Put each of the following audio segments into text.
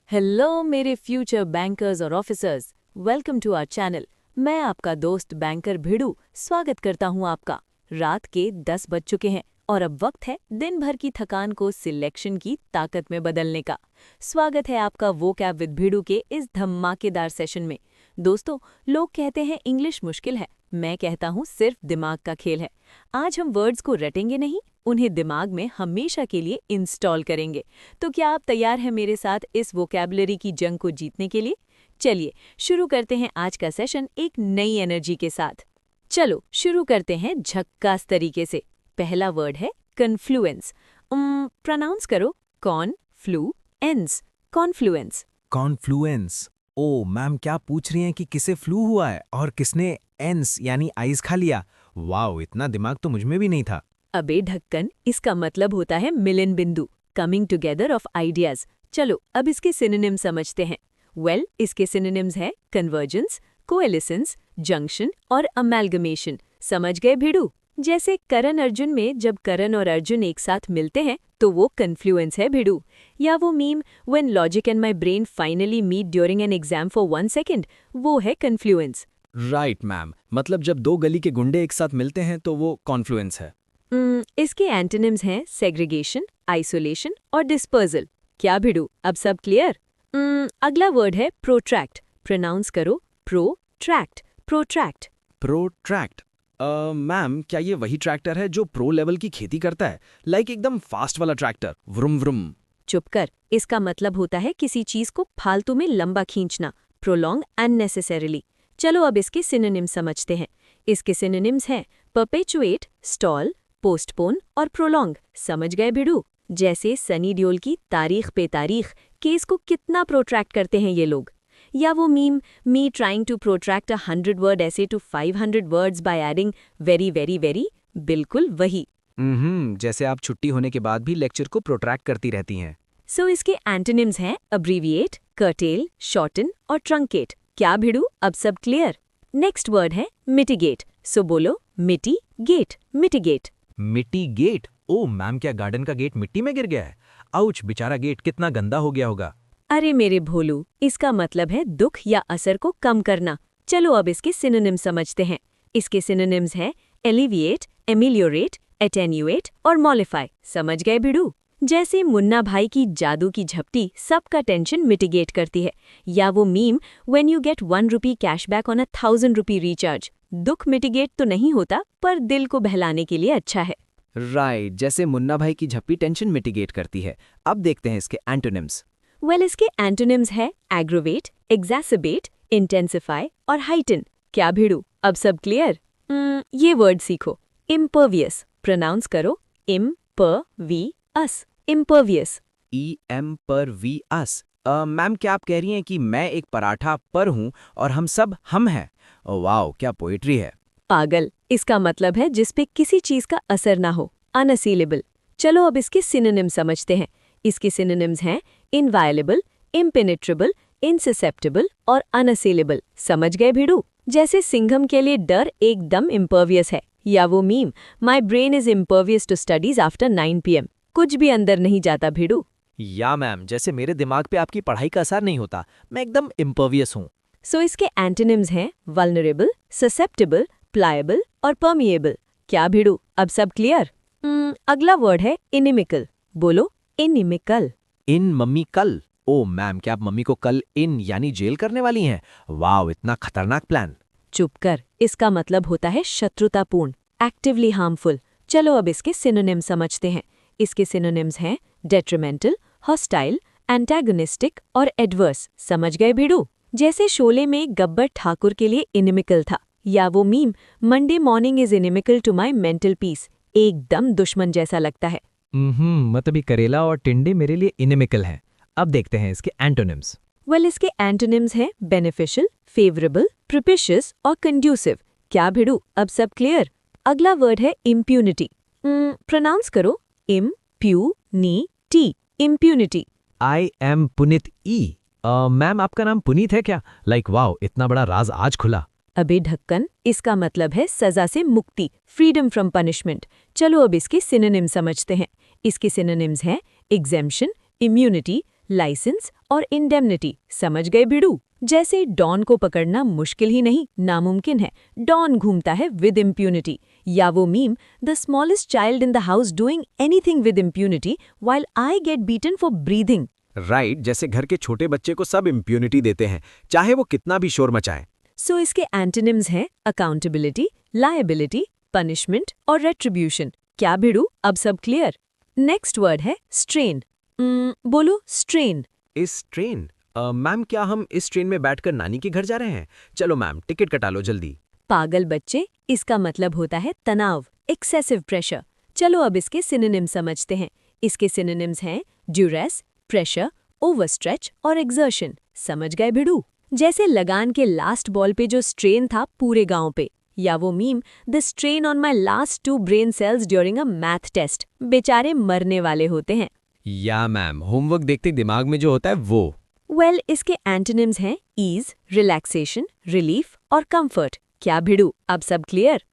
Hello मेरे future bankers और officers, welcome to our channel. मैं आपका दोस्त बैंकर भिड़ू स्वागत करता हूं आपका। रात के 10 बज चुके हैं और अब वक्त है दिन भर की थकान को सिलेक्शन की ताकत में बदलने का। स्वागत है आपका वोकैब विद भिड़ू के इस धमाकेदार सेशन में। दोस्तों, लोग कहते हैं इंग्लिश मुश्किल है, मैं कहता हूँ सिर्फ दिमाग का खेल है। आज हम वर्ड्स को रटेंगे नहीं, उन्हें दिमाग में हमेशा के लिए इंस्टॉल करेंगे। तो क्या आप तैयार हैं मेरे साथ इस वोकैबुलरी की जंग को जीतने के लिए? चलिए शुरू करते हैं आज का सेशन एक नई एनर्जी के साथ। चलो शुरू करते हैं झक्कास तरीके से। पहला वर्ड है कन्फ्लुएंस। प्रोनाउंस करो कॉन्फ्लुएंस। कॉन्फ्लुएंस। कॉन्फ्लुएंस। ओ मैम, क्या पूछ रही हैं कि किसे फ्लू हुआ है और किसने एंस यानी आइस खा लिया? वाओ, इतना दिमाग तो मुझ में भी नहीं था। अबे ढक्कन, इसका मतलब होता है मिलन बिंदु, कमिंग टुगेदर ऑफ आइडियाज। चलो अब इसके सिनोनिम समझते हैं। इसके सिनोनिम्स है कन्वर्जेंस, कोएलिसेंस, जंक्शन और अमेलगमेशन। समझ गए भिड़ू? जैसे करण अर्जुन में जब करण और अर्जुन एक साथ मिलते हैं तो वो कन्फ्लुएंस है भिड़ू। या वो meme when logic and my brain finally meet during an exam for 1 second, वो है कन्फ्लुएंस। राइट मैम, मतलब जब दो गली के गुंडे एक साथ मिलते हैं तो वो कॉन्फ्लुएंस है। इसके एंटोनिम्स हैं सेग्रीगेशन, आइसोलेशन और डिस्पर्सल। क्या भिड़ू, अब सब क्लियर? अगला वर्ड है प्रोट्रैक्ट। प्रोनाउंस करो प्रोट्रैक्ट। प्रोट्रैक्ट। प्रोट्रैक्ट। मैम, क्या ये वही ट्रैक्टर है जो प्रो लेवल की खेती करता है? लाइक एकदम फास्ट वाला ट्रैक्टर, व्रुम व्रुम। चुप कर, इसका मतलब होता है किसी चीज को फालतू में लंबा खींचना, प्रोलॉन्ग अननेसेसरीली। चलो अब इसके सिनोनिम समझते हैं। इसके सिनोनिम्स हैं परपेचुएट, स्टॉल, पोस्टपोन और प्रोलॉन्ग। समझ गए भिड़ू? जैसे सनी देओल की तारीख पे तारीख केस को कितना प्रोट्रैक्ट करते हैं ये लोग। या वो meme me trying to protract 100 word ऐसे to 500 words by adding very very very. बिल्कुल वही। जैसे आप छुट्टी होने के बाद भी लेक्चर को प्रोट्रैक्ट करती रहती हैं। सो इसके एंटोनिम्स हैं अब्रीविएट, कर्टेल, शॉर्टन और ट्रंकेट। क्या भिड़ू, अब सब क्लियर? नेक्स्ट वर्ड है मिटिगेट। सो बोलो मिटिगेट। मिटिगेट। मिटिगेट। ओ मैम, क्या गार्डन का गेट मिट्टी में गिर गया है? आउच, बेचारा गेट कितना गंदा हो गया होगा। अरे मेरे भोलू, इसका मतलब है दुख या असर को कम करना। चलो अब इसके सिनोनिम समझते हैं। इसके सिनोनिम्स हैं एलिविएट, एमिलियोरेट, एटेन्यूएट और मॉलिफाई। समझ गए भिड़ू? जैसे मुन्ना भाई की जादू की झपटी सबका टेंशन मिटिगेट करती है। या वो meme when you get 1 rupee cashback on 1000 rupee recharge. दुख मिटिगेट तो नहीं होता पर दिल को बहलाने के लिए अच्छा है। राइट, जैसे मुन्ना भाई की झप्पी टेंशन मिटिगेट करती है। अब देखते हैं इसके एंटोनिम्स। इसके एंटोनिम्स है एग्रोवेट, एग्जैसबेट, इंटेंसिफाई और हाइटन। क्या भिड़ू, अब सब क्लियर? ये वर्ड सीखो। इम्पर्वियस। प्रोनाउंस करो इम्पर्वियस। इम्पर्वियस। EMPERVIOUS। मैम, क्या आप कह रही हैं कि मैं एक पराठा पर हूँ और हम सब हम हैं? वाओ, क्या पोइट्री है। पागल, इसका मतलब है जिस पे किसी चीज का असर ना हो, अनअसीलेबल। चलो अब इसके सिनोनिम समझते हैं। इसके सिनोनिम्स हैं इनवायलेबल, इम्पेनेट्रेबल, इनससेप्टेबल और अनअसीलेबल। समझ गए भिड़ू? जैसे सिंघम के लिए डर एकदम इम्पर्वियस है। या वो meme my brain is impervious to studies after 9 PM। कुछ भी अंदर नहीं जाता भिड़ू। या मैम, जैसे मेरे दिमाग पे आपकी पढ़ाई का असर नहीं होता, मैं एकदम इम्पर्वियस हूँ। सो इसके एंटोनिम्स हैं वल्नरेबल, ससेप्टेबल, प्लायबल और परमिएबल। क्या भिड़ू, अब सब क्लियर? अगला वर्ड है इनिमिकल। बोलो इनिमिकल। इन मम्मी कल। ओ मैम, क्या आप मम्मी को कल इन यानी जेल करने वाली हैं? वाओ, इतना खतरनाक प्लान। चुप कर, इसका मतलब होता है शत्रुतापूर्ण, एक्टिवली हार्मफुल। चलो अब इसके सिनोनिम समझते हैं। इसके सिनोनिम्स हैं डेट्रिमेंटल, हॉस्टाइल, एंटागोनिस्टिक और एडवर्स। समझ गए भिड़ू? जैसे शोले में गब्बर ठाकुर के लिए इनिमिकल था। या वो meme Monday morning is inimical to my mental peace. एकदम दुश्मन जैसा लगता है। मतलब ये करेला और टिंडे मेरे लिए इनिमिकल हैं। अब देखते हैं इसके एंटोनिम्स। इसके एंटोनिम्स हैं बेनिफिशियल, फेवरेबल, प्रोपिशियस और कंड्यूसिव। क्या भिड़ू, अब सब क्लियर? अगला वर्ड है इम्प्यूनिटी। प्रोनाउंस करो impunity. Impunity. I am Punit E. Ma'am, आपका नाम पुनीत है क्या? लाइक वाओ, इतना बड़ा राज आज खुला। अबे ढक्कन, इसका मतलब है सजा से मुक्ति, फ्रीडम फ्रॉम पनिशमेंट। चलो अब इसके सिनोनिम समझते हैं। इसके सिनोनिम्स हैं एग्जेम्पशन, इम्यूनिटी, लाइसेंस और इंडेमनिटी। समझ गए भिड़ू? जैसे डॉन को पकड़ना मुश्किल ही नहीं, नामुमकिन है। डॉन घूमता है विद इम्प्यूनिटी। या वो meme, the smallest child in the house doing anything with impunity while I get beaten for breathing. Right, जैसे घर के छोटे बच्चे को सब इम्प्यूनिटी देते हैं, चाहे वो कितना भी शोर मचाए। सो इसके एंटोनिम्स हैं अकाउंटेबिलिटी, लायबिलिटी, पनिशमेंट और रेट्रीब्यूशन। क्या भिड़ू, अब सब क्लियर? नेक्स्ट वर्ड है स्ट्रेन। बोलो स्ट्रेन। इस ट्रेन मैम, क्या हम इस ट्रेन में बैठकर नानी के घर जा रहे हैं? चलो मैम, टिकट कटा लो जल्दी। पागल बच्चे, इसका मतलब होता है तनाव, एक्सेसिव प्रेशर। चलो अब इसके सिनोनिम समझते हैं। इसके सिनोनिम्स हैं ड्यूरेस, प्रेशर, ओवरस्ट्रेच और एक्सर्शन। समझ गए भिड़ू? जैसे लगान के लास्ट बॉल पे जो स्ट्रेन था पूरे गांव पे। या वो meme, the strain on my last 2 brain cells during a math test. बेचारे मरने वाले होते हैं। या मैम, होमवर्क देखते दिमाग में जो होता है वो। वेल, इसके एंटोनिम्स हैं ईज, रिलैक्सेशन, रिलीफ और कंफर्ट। क्या भिड़ू, अब सब क्लियर?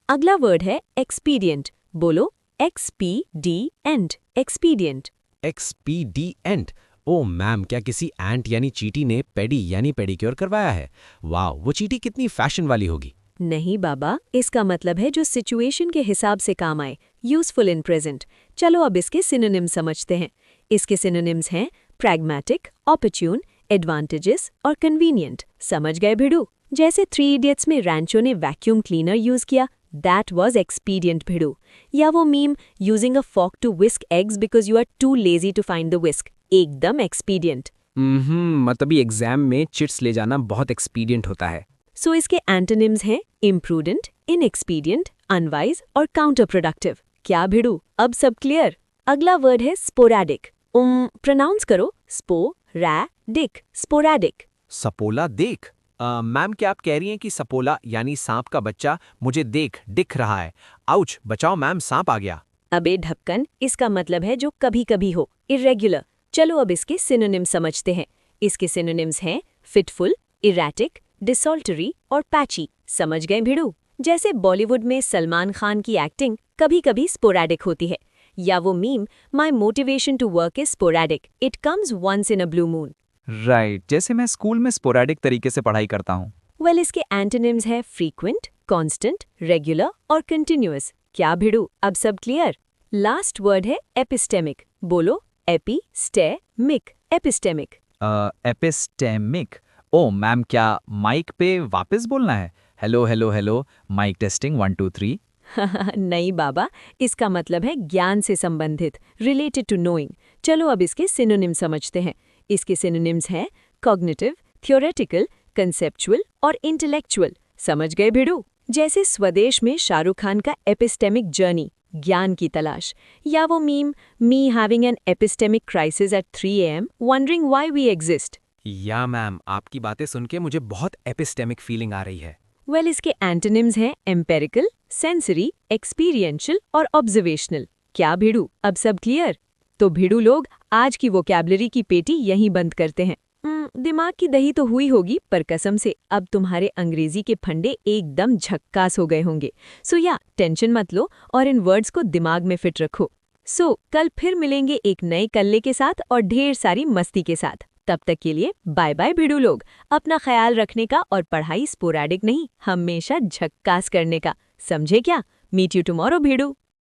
अगला वर्ड है एक्सपीडियंट। बोलो XPDENT, एक्सपीडियंट। एक्सपीडिएंट। ओ मैम, क्या किसी एंट यानी चींटी ने पेडी यानी पेडिक्योर करवाया है? वाह, वो चींटी कितनी फैशन वाली होगी। नहीं बाबा, इसका मतलब है जो सिचुएशन के हिसाब से काम आए, यूजफुल इन प्रेजेंट। चलो अब इसके सिनोनिम समझते हैं। इसके सिनोनिम्स हैं प्रैग्मेटिक, ऑपर्च्यून, एडवांटेजेस और कन्वीनियंट। समझ गए भिड़ू? जैसे 3 इडियट्स में रैंचो ने वैक्यूम क्लीनर यूज किया, दैट वॉज एक्सपीडियंट भिड़ू। या वो meme, using a fork to whisk eggs because you are too lazy to find the whisk. एकदम एक्सपीडियंट। मतलब ये एग्जाम में चिट्स ले जाना बहुत एक्सपीडियंट होता है। सो इसके एंटोनिम्स हैं इम्प्रूडेंट, इनएक्सपीडियंट, अनवाइज और काउंटर प्रोडक्टिव। क्या भिड़ू, अब सब क्लियर? अगला वर्ड है स्पोरैडिक। प्रोनाउंस करो स्पोरैडिक, स्पोरैडिक। सपोला देख। मैम, क्या आप कह रही हैं कि सपोला यानी सांप का बच्चा मुझे दिख रहा है? आउच, बचाओ मैम, सांप आ गया। अबे ढक्कन, इसका मतलब है जो कभी कभी हो, इरेगुलर। चलो अब इसके सिनोनिम समझते हैं। इसके सिनोनिम्स हैं फिटफुल, इरैटिक, डिसॉल्टरी और पैची। समझ गए भिड़ू? जैसे बॉलीवुड में सलमान खान की एक्टिंग कभी कभी स्पोरैडिक होती है। या वो meme, my motivation to work is sporadic, it comes once in a blue moon. Right, जैसे मैं स्कूल में स्पोरैडिक तरीके से पढ़ाई करता हूँ। वेल, इसके एंटोनिम्स है फ्रीक्वेंट, कांस्टेंट, रेगुलर और कंटिन्यूअस। क्या भिड़ू, अब सब क्लियर? लास्ट वर्ड है एपिस्टेमिक। बोलो epistemic, epistemic. Epistemic. Oh ma'am, क्या माइक पे वापस बोलना है? Hello hello hello, mike testing 1 2 3। नहीं बाबा, इसका मतलब है ज्ञान से संबंधित, रिलेटेड टू नोइंग। चलो अब इसके सिनोनिम समझते हैं। इसके सिनोनिम्स हैं कॉग्निटिव, थ्योरेटिकल, कंसेप्चुअल और इंटेलेक्चुअल। समझ गए भिड़ू? जैसे स्वदेश में शाहरुख खान का एपिस्टेमिक जर्नी, ज्ञान की तलाश। या वो meme, me having an epistemic crisis at 3 AM wondering why we exist. या मैम, आपकी बातें सुन के मुझे बहुत एपिस्टेमिक फीलिंग आ रही है। वेल, इसके एंटोनिम्स हैं एम्पेरिकल, सेंसरी, एक्सपीरियंशियल और ऑब्जर्वेशनल। क्या भिड़ू, अब सब क्लियर? तो भिड़ू लोग, आज की वोकैबुलरी की पेटी यहीं बंद करते हैं। दिमाग की दही तो हुई होगी, पर कसम से अब तुम्हारे अंग्रेजी के फंडे एकदम झक्कास हो गए होंगे। सो या टेंशन मत लो और इन वर्ड्स को दिमाग में फिट रखो। सो कल फिर मिलेंगे एक नए कल्ले के साथ और ढेर सारी मस्ती के साथ। तब तक के लिए बाय बाय भिड़ू लोग। अपना ख्याल रखने का और पढ़ाई स्पोरैडिक नहीं, हमेशा झक्कास करने का। समझे क्या? Meet you tomorrow भिड़ू।